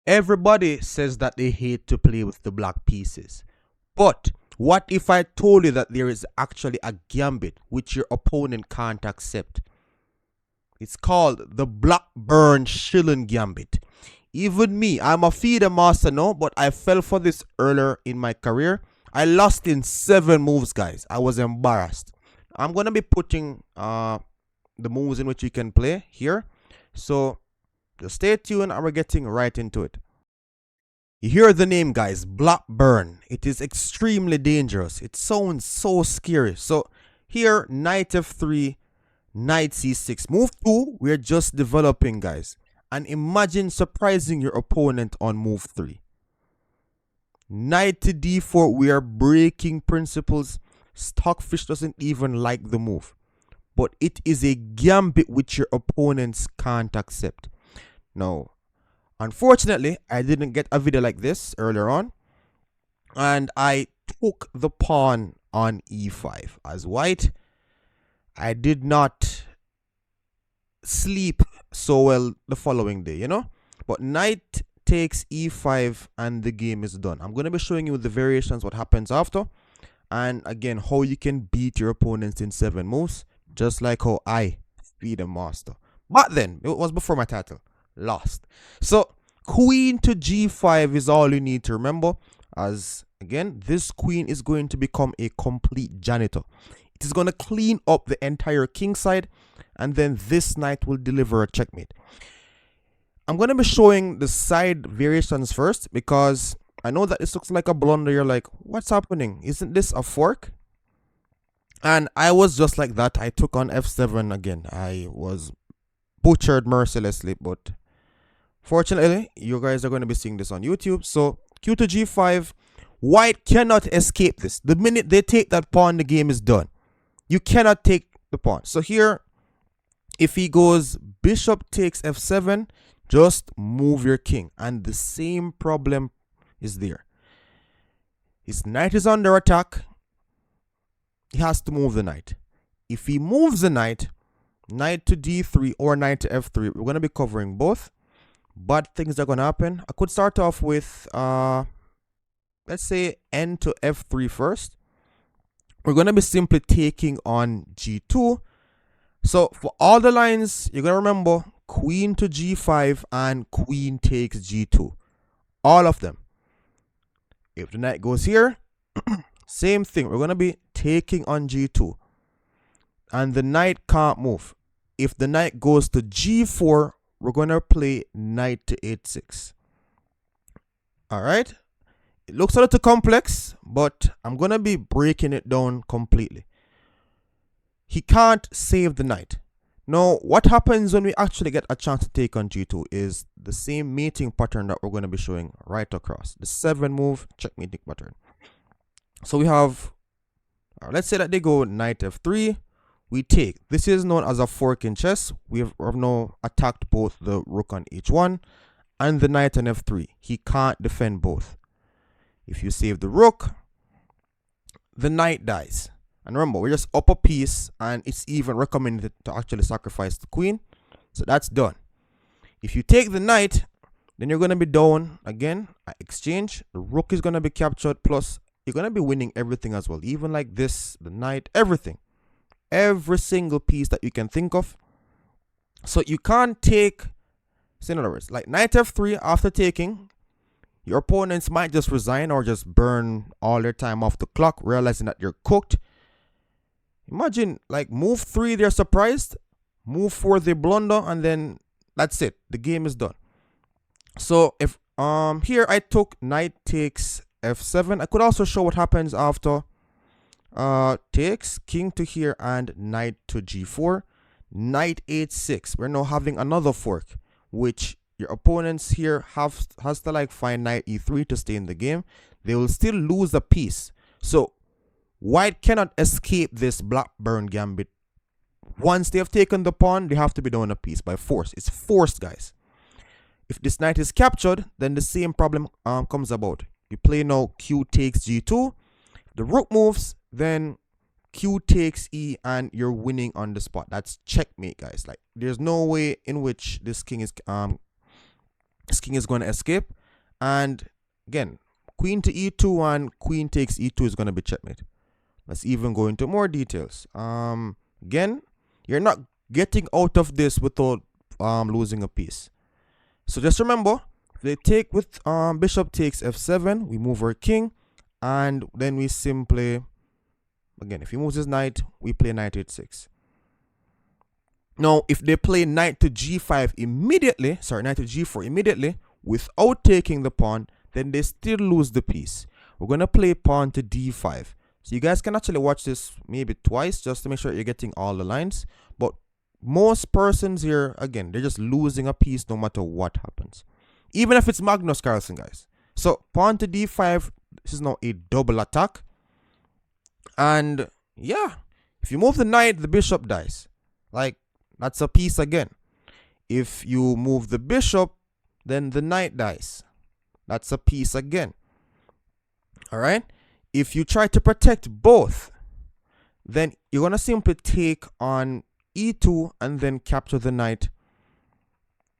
Everybody says that they hate to play with the black pieces. But what if I told you that there is actually a gambit which your opponent can't accept? It's called the Blackburne Gambit. Even me, I'm a feeder master now, but I fell for this earlier in my career. I lost in 7 moves, guys. I was embarrassed. I'm gonna be putting the moves in which you can play here. So just stay tuned and we're getting right into it. You hear the name, guys, Blackburn. It is extremely dangerous. It sounds so scary. So here, knight f3, knight c6. Move 2, we're just developing, guys. And imagine surprising your opponent on move 3. Knight to d4, we are breaking principles. Stockfish doesn't even like the move. But it is a gambit which your opponents can't accept. Now, unfortunately, I didn't get a video like this earlier on. And I took the pawn on e5 as white. I did not sleep so well the following day, But knight takes e5 and the game is done. I'm going to be showing you the variations, what happens after. And again, how you can beat your opponents in 7 moves. Just like how I beat a master. But then, it was before my title. Lost. So, queen to g5 is all you need to remember. As, again, this queen is going to become a complete janitor. It is going to clean up the entire king side. And then this knight will deliver a checkmate. I'm going to be showing the side variations first. Because I know that this looks like a blunder. You're like, what's happening? Isn't this a fork? And I was just like that. I took on f7 again. I was butchered mercilessly, but fortunately, you guys are going to be seeing this on YouTube. So, q to g5. White cannot escape this. The minute they take that pawn, the game is done. You cannot take the pawn. So here, if he goes bishop takes f7, just move your king. And the same problem is there. His knight is under attack. He has to move the knight. If he moves the knight, knight to d3 or knight to f3, we're going to be covering both. Bad things are going to happen. I could start off with, let's say, n to f3 first. We're going to be simply taking on g2. So for all the lines, you're going to remember queen to g5 and queen takes g2. All of them. If the knight goes here, same thing. We're going to be taking on g2. And the knight can't move. If the knight goes to g4, we're going to play knight to h6. Alright? It looks a little complex, but I'm going to be breaking it down completely. He can't save the knight. Now, what happens when we actually get a chance to take on g2 is the same mating pattern that we're going to be showing right across. The 7 move checkmating pattern. So we have, let's say that they go knight f3. We take. This is known as a fork in chess. We have now attacked both the rook on h1 and the knight on f3. He can't defend both. If you save the rook, the knight dies. And remember, we're just up a piece, and it's even recommended to actually sacrifice the queen. So that's done. If you take the knight, then you're going to be down again at exchange. The rook is going to be captured, plus you're going to be winning everything as well. Even like this, the knight, everything. Every single piece that you can think of. So you can't take, so in other words, like knight f3 after taking, your opponents might just resign or just burn all their time off the clock, realizing that you're cooked. Imagine, like, move 3, they're surprised. Move 4, they blunder, and then that's it. The game is done. So if here I took knight takes f7. I could also show what happens after takes king to here and knight to g4. Knight h6. We're now having another fork, which your opponents here has to like find knight e3 to stay in the game. They will still lose a piece. So white cannot escape this Blackburne Gambit. Once they have taken the pawn, they have to be down a piece by force. It's forced, guys. If this knight is captured, then the same problem comes about. You play now q takes g2. If the rook moves, then q takes e, and you're winning on the spot. That's checkmate, guys. Like, there's no way in which this king is This king is going to escape. And again, queen to e2 and queen takes e2 is going to be checkmate. Let's even go into more details. Again, you're not getting out of this without losing a piece. So just remember, if they take with bishop takes f7, we move our king, and then we simply, again, if he moves his knight, we play knight h6. Now, if they play knight to g5 immediately, sorry, knight to g4 immediately, without taking the pawn, then they still lose the piece. We're going to play pawn to d5. So you guys can actually watch this maybe twice just to make sure you're getting all the lines. But most persons here, again, they're just losing a piece no matter what happens. Even if it's Magnus Carlsen, guys. So pawn to d5, this is now a double attack. And yeah, if you move the knight, the bishop dies. Like, that's a piece again. If you move the bishop, then the knight dies. That's a piece again. All right. If you try to protect both, then you're going to simply take on e2 and then capture the knight.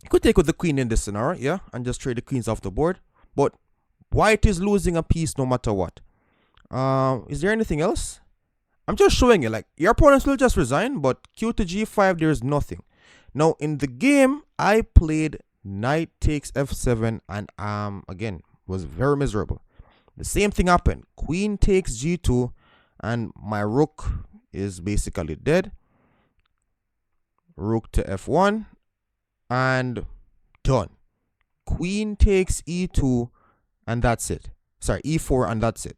You could take with the queen in this scenario, yeah, and just trade the queens off the board. But white is losing a piece no matter what. Is there anything else? I'm just showing you, like, your opponents will just resign, but q to g5, there's nothing. Now, in the game, I played knight takes f7 and, again, was very miserable. The same thing happened. Queen takes g2 and my rook is basically dead. Rook to f1 and done. Queen takes e2 and that's it. Sorry, e4 and that's it.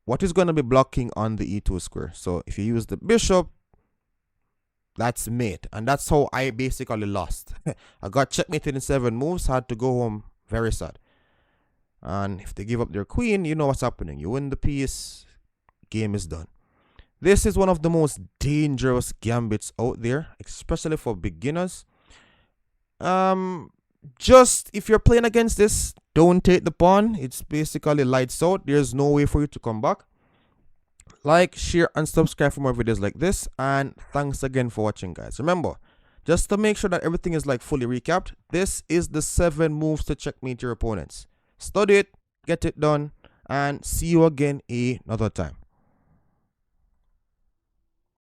What is going to be blocking on the e2 square? So if you use the bishop, that's mate. And that's how I basically lost. I got checkmated in 7 moves, had to go home very sad. And if they give up their queen, you know what's happening. You win the piece, game is done. This is one of the most dangerous gambits out there, especially for beginners. Just if you're playing against this, don't take the pawn. It's basically lights out. There's no way for you to come back. Like, share, and subscribe for more videos like this. And thanks again for watching, guys. Remember, just to make sure that everything is like fully recapped, this is the 7 moves to checkmate your opponents. Study it, get it done, and see you again another time.